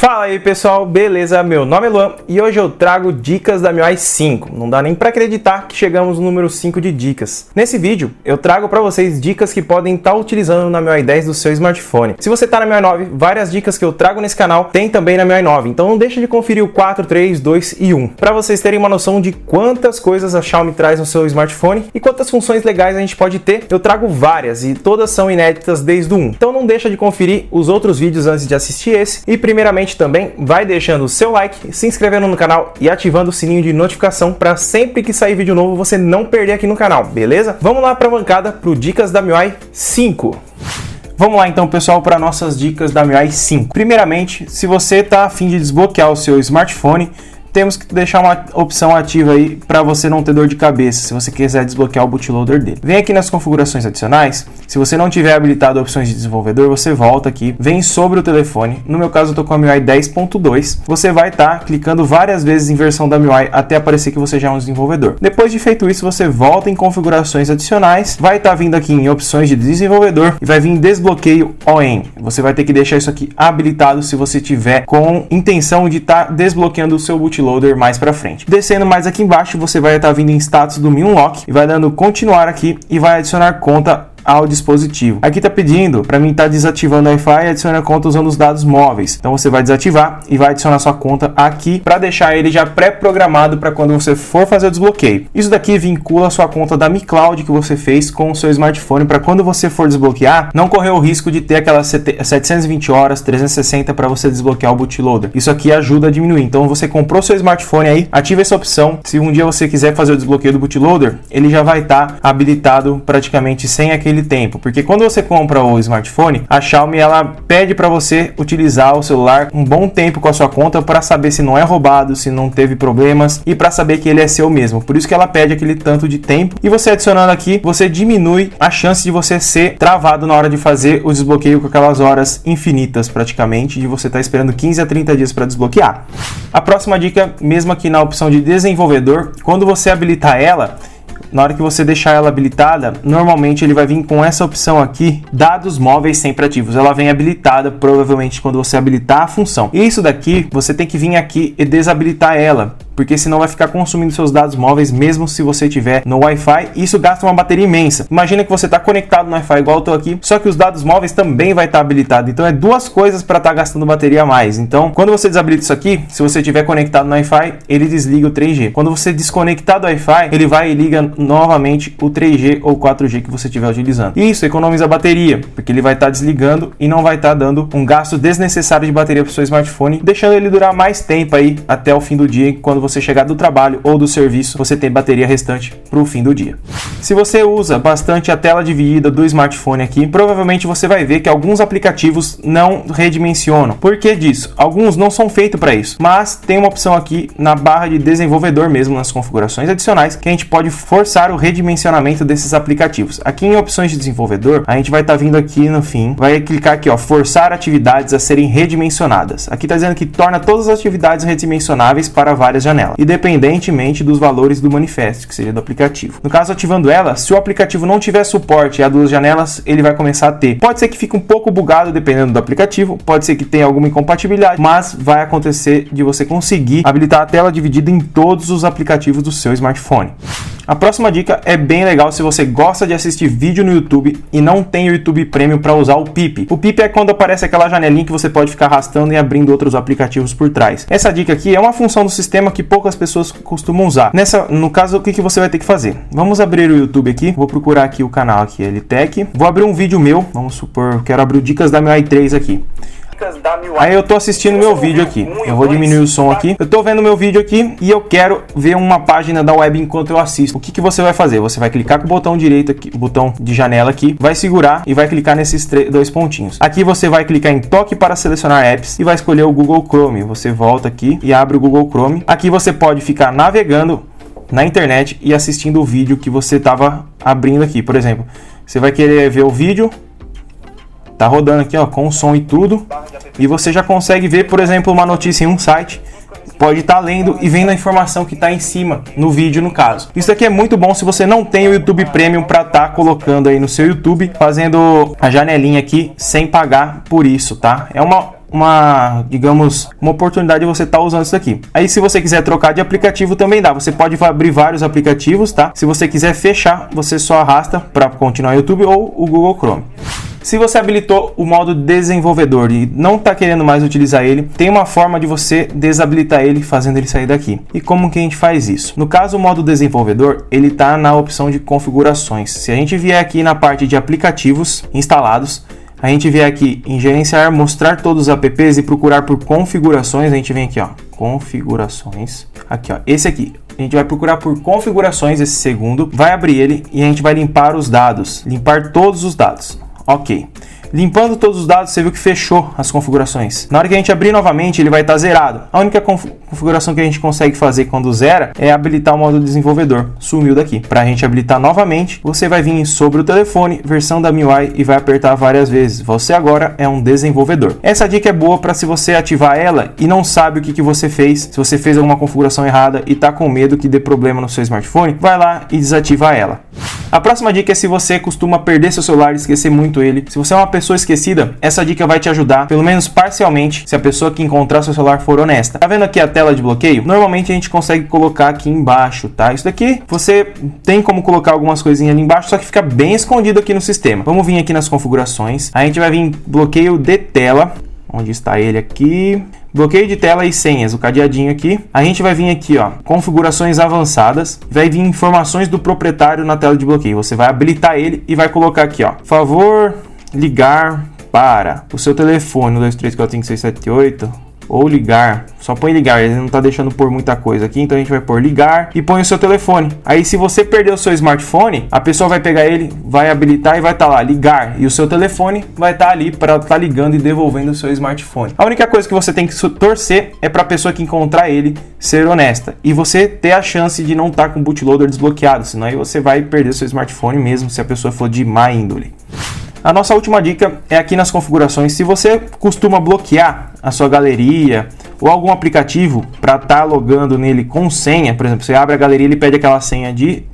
Fala aí pessoal, beleza? Meu nome é Luan e hoje eu trago dicas da MIUI 5. Não dá nem para acreditar que chegamos no número 5 de dicas. Nesse vídeo eu trago para vocês dicas que podem estar utilizando na MIUI 10 do seu smartphone. Se você está na MIUI 9, várias dicas que eu trago nesse canal tem também na MIUI 9, então não deixa de conferir o 4, 3, 2 e 1. Para vocês terem uma noção de quantas coisas a Xiaomi traz no seu smartphone e quantas funções legais a gente pode ter, eu trago várias e todas são inéditas desde o 1. Então não deixa de conferir os outros vídeos antes de assistir esse e primeiramente também vai deixando o seu like, se inscrevendo no canal e ativando o sininho de notificação para sempre que sair vídeo novo você não perder aqui no canal, beleza? Vamos lá para a bancada pro Dicas da MIUI 5. Vamos lá então pessoal para nossas dicas da MIUI 5. Primeiramente, se você está a fim de desbloquear o seu smartphone, temos que deixar uma opção ativa aí para você não ter dor de cabeça, se você quiser desbloquear o bootloader dele. Vem aqui nas configurações adicionais, se você não tiver habilitado opções de desenvolvedor, você volta aqui, vem sobre o telefone, no meu caso eu tô com a MIUI 10.2, você vai estar clicando várias vezes em versão da MIUI até aparecer que você já é um desenvolvedor. Depois de feito isso, você volta em configurações adicionais, vai estar vindo aqui em opções de desenvolvedor e vai vir desbloqueio OEM. Você vai ter que deixar isso aqui habilitado se você tiver com intenção de estar desbloqueando o seu bootloader mais para frente. Descendo mais aqui embaixo, você vai estar vindo em status do Mi Unlock e vai dando continuar aqui e vai adicionar conta ao dispositivo. Aqui está pedindo para mim estar desativando o Wi-Fi e adicionar conta usando os dados móveis. Então você vai desativar e vai adicionar sua conta aqui para deixar ele já pré-programado para quando você for fazer o desbloqueio. Isso daqui vincula a sua conta da Mi Cloud que você fez com o seu smartphone para quando você for desbloquear, não correr o risco de ter aquelas 720 horas, 360 para você desbloquear o bootloader. Isso aqui ajuda a diminuir. Então você comprou seu smartphone aí, ativa essa opção. Se um dia você quiser fazer o desbloqueio do bootloader, ele já vai estar habilitado praticamente sem aquele tempo, porque quando você compra o smartphone, a Xiaomi ela pede para você utilizar o celular um bom tempo com a sua conta para saber se não é roubado, se não teve problemas e para saber que ele é seu mesmo. Por isso que ela pede aquele tanto de tempo e você adicionando aqui, você diminui a chance de você ser travado na hora de fazer o desbloqueio com aquelas horas infinitas praticamente, de você estar esperando 15 a 30 dias para desbloquear. A próxima dica, mesmo aqui na opção de desenvolvedor, quando você habilitar ela, na hora que você deixar ela habilitada, normalmente ele vai vir com essa opção aqui, dados móveis sempre ativos. Ela vem habilitada provavelmente quando você habilitar a função. E isso daqui, você tem que vir aqui e desabilitar ela, porque senão vai ficar consumindo seus dados móveis mesmo se você tiver no Wi-Fi. Isso gasta uma bateria imensa. Imagina que você está conectado no Wi-Fi igual eu estou aqui, só que os dados móveis também vai estar habilitado. Então é duas coisas para estar gastando bateria a mais. Então quando você desabilita isso aqui, se você estiver conectado no Wi-Fi, ele desliga o 3G. Quando você desconectar do Wi-Fi, ele vai e liga novamente o 3G ou 4G que você estiver utilizando. Isso economiza bateria, porque ele vai estar desligando e não vai estar dando um gasto desnecessário de bateria para o seu smartphone, deixando ele durar mais tempo aí até o fim do dia, quando você chegar do trabalho ou do serviço, você tem bateria restante para o fim do dia. Se você usa bastante a tela dividida do smartphone aqui, provavelmente você vai ver que alguns aplicativos não redimensionam. Por que disso? Alguns não são feitos para isso, mas tem uma opção aqui na barra de desenvolvedor mesmo, nas configurações adicionais, que a gente pode forçar o redimensionamento desses aplicativos. Aqui em opções de desenvolvedor, a gente vai estar vindo aqui no fim, vai clicar aqui, ó, forçar atividades a serem redimensionadas. Aqui está dizendo que torna todas as atividades redimensionáveis para várias janelas, independentemente dos valores do manifesto, que seria do aplicativo. No caso, ativando ela, se o aplicativo não tiver suporte a duas janelas, ele vai começar a ter. Pode ser que fique um pouco bugado dependendo do aplicativo, pode ser que tenha alguma incompatibilidade, mas vai acontecer de você conseguir habilitar a tela dividida em todos os aplicativos do seu smartphone. A próxima dica é bem legal se você gosta de assistir vídeo no YouTube e não tem o YouTube Premium para usar o PIP. O PIP é quando aparece aquela janelinha que você pode ficar arrastando e abrindo outros aplicativos por trás. Essa dica aqui é uma função do sistema que poucas pessoas costumam usar. No caso, o que você vai ter que fazer? Vamos abrir o YouTube aqui, vou procurar aqui o canal aqui, LTech. Vou abrir um vídeo meu, vamos supor, quero abrir o Dicas da MIUI 3 aqui. Aí eu tô assistindo meu vídeo aqui, eu vou diminuir o som aqui, eu tô vendo meu vídeo aqui e eu quero ver uma página da web enquanto eu assisto. O que você vai fazer? Você vai clicar com o botão direito aqui, o botão de janela aqui, vai segurar e vai clicar nesses dois pontinhos. Aqui você vai clicar em toque para selecionar apps e vai escolher o Google Chrome. Você volta aqui e abre o Google Chrome. Aqui você pode ficar navegando na internet e assistindo o vídeo que você estava abrindo aqui. Por exemplo, você vai querer ver o vídeo, tá rodando aqui, ó, com som e tudo, e você já consegue ver, por exemplo, uma notícia em um site, pode estar lendo e vendo a informação que está em cima no vídeo, no caso. Isso aqui é muito bom se você não tem o YouTube Premium para estar colocando aí no seu YouTube, fazendo a janelinha aqui sem pagar por isso, tá? É uma digamos, uma oportunidade de você estar usando isso aqui. Aí se você quiser trocar de aplicativo também dá, você pode abrir vários aplicativos, tá? Se você quiser fechar, você só arrasta para continuar o YouTube ou o Google Chrome. Se você habilitou o modo desenvolvedor e não está querendo mais utilizar ele, tem uma forma de você desabilitar ele fazendo ele sair daqui. E como que a gente faz isso? No caso, o modo desenvolvedor, ele está na opção de configurações. Se a gente vier aqui na parte de aplicativos instalados, a gente vier aqui em gerenciar, mostrar todos os apps e procurar por configurações, a gente vem aqui, ó, configurações, aqui, ó, esse aqui. A gente vai procurar por configurações, esse segundo, vai abrir ele e a gente vai limpar os dados, limpar todos os dados. Ok. Limpando todos os dados, você viu que fechou as configurações. Na hora que a gente abrir novamente, ele vai estar zerado. A única configuração que a gente consegue fazer quando zera é habilitar o modo desenvolvedor. Sumiu daqui. Para a gente habilitar novamente, você vai vir sobre o telefone, versão da MIUI e vai apertar várias vezes. Você agora é um desenvolvedor. Essa dica é boa para se você ativar ela e não sabe o que você fez. Se você fez alguma configuração errada e está com medo que dê problema no seu smartphone, vai lá e desativa ela. A próxima dica é se você costuma perder seu celular e esquecer muito ele. Se você é uma pessoa esquecida, essa dica vai te ajudar, pelo menos parcialmente, se a pessoa que encontrar seu celular for honesta. Tá vendo aqui a tela de bloqueio? Normalmente a gente consegue colocar aqui embaixo, tá? Isso daqui, você tem como colocar algumas coisinhas ali embaixo, só que fica bem escondido aqui no sistema. Vamos vir aqui nas configurações. A gente vai vir em bloqueio de tela. Onde está ele aqui? Bloqueio de tela e senhas, o cadeadinho aqui. A gente vai vir aqui, ó, configurações avançadas. Vai vir informações do proprietário na tela de bloqueio. Você vai habilitar ele e vai colocar aqui, ó, favor ligar para o seu telefone 123456778 ou ligar, só põe ligar, ele não tá deixando pôr muita coisa aqui, então a gente vai pôr ligar e põe o seu telefone. Aí se você perder o seu smartphone, a pessoa vai pegar ele, vai habilitar e vai estar lá, ligar, e o seu telefone vai estar ali para estar ligando e devolvendo o seu smartphone. A única coisa que você tem que torcer é para a pessoa que encontrar ele ser honesta e você ter a chance de não estar com o bootloader desbloqueado, senão aí você vai perder o seu smartphone mesmo se a pessoa for de má índole. A nossa última dica é aqui nas configurações. Se você costuma bloquear a sua galeria ou algum aplicativo para estar logando nele com senha, por exemplo, você abre a galeria e ele pede aquela senha de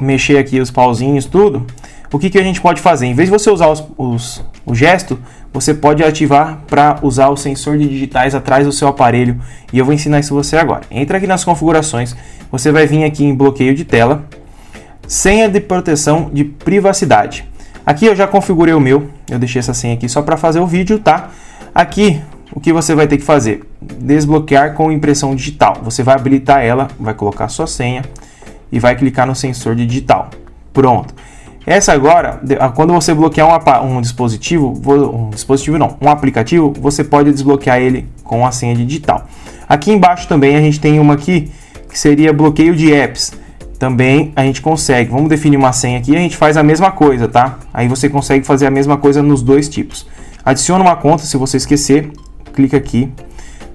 mexer aqui os pauzinhos, tudo. O que a gente pode fazer? Em vez de você usar o gesto, você pode ativar para usar o sensor de digitais atrás do seu aparelho. E eu vou ensinar isso você agora. Entra aqui nas configurações, você vai vir aqui em bloqueio de tela, senha de proteção de privacidade. Aqui eu já configurei o meu, eu deixei essa senha aqui só para fazer o vídeo, tá? Aqui, o que você vai ter que fazer? Desbloquear com impressão digital. Você vai habilitar ela, vai colocar a sua senha e vai clicar no sensor de digital. Pronto. Essa agora, quando você bloquear um aplicativo, você pode desbloquear ele com a senha de digital. Aqui embaixo também a gente tem uma aqui, que seria bloqueio de apps. Também a gente consegue, vamos definir uma senha aqui e a gente faz a mesma coisa, tá? Aí você consegue fazer a mesma coisa nos dois tipos. Adiciona uma conta, se você esquecer, clica aqui.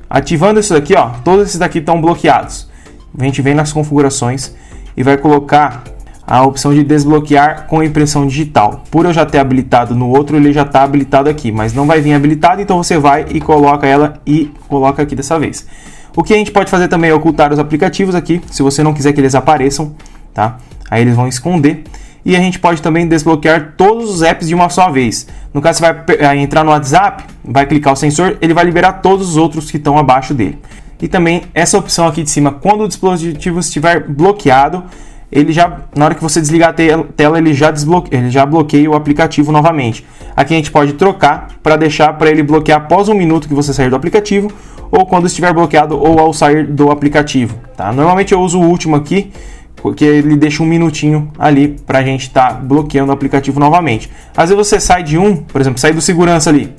Ativando isso daqui, ó, todos esses daqui estão bloqueados. A gente vem nas configurações e vai colocar a opção de desbloquear com impressão digital. Por eu já ter habilitado no outro, ele já está habilitado aqui, mas não vai vir habilitado, então você vai e coloca ela e coloca aqui dessa vez. O que a gente pode fazer também é ocultar os aplicativos aqui, se você não quiser que eles apareçam, tá? Aí eles vão esconder. E a gente pode também desbloquear todos os apps de uma só vez. No caso, você vai entrar no WhatsApp, vai clicar o sensor, ele vai liberar todos os outros que estão abaixo dele. E também essa opção aqui de cima, quando o dispositivo estiver bloqueado, ele já, na hora que você desligar a tela, ele já bloqueia o aplicativo novamente. Aqui a gente pode trocar para deixar para ele bloquear após 1 minuto que você sair do aplicativo, ou quando estiver bloqueado ou ao sair do aplicativo, tá? Normalmente eu uso o último aqui, porque ele deixa 1 minutinho ali para a gente estar bloqueando o aplicativo novamente. Às vezes você sai de por exemplo, sai do segurança ali,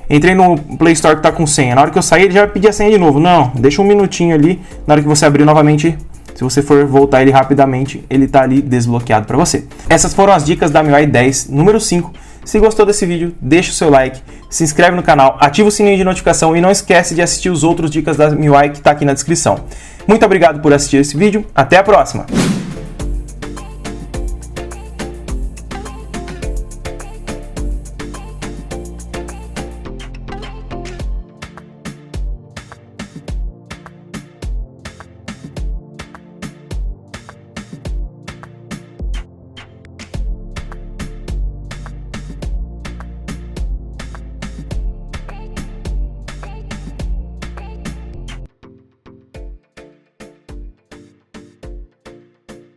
entrei no Play Store que está com senha, na hora que eu sair ele já vai pedir a senha de novo. Não, deixa 1 minutinho ali, na hora que você abrir novamente, se você for voltar ele rapidamente, ele está ali desbloqueado para você. Essas foram as dicas da MIUI 10, número 5. Se gostou desse vídeo, deixa o seu like, se inscreve no canal, ativa o sininho de notificação e não esquece de assistir os outros dicas da MIUI que está aqui na descrição. Muito obrigado por assistir esse vídeo, até a próxima!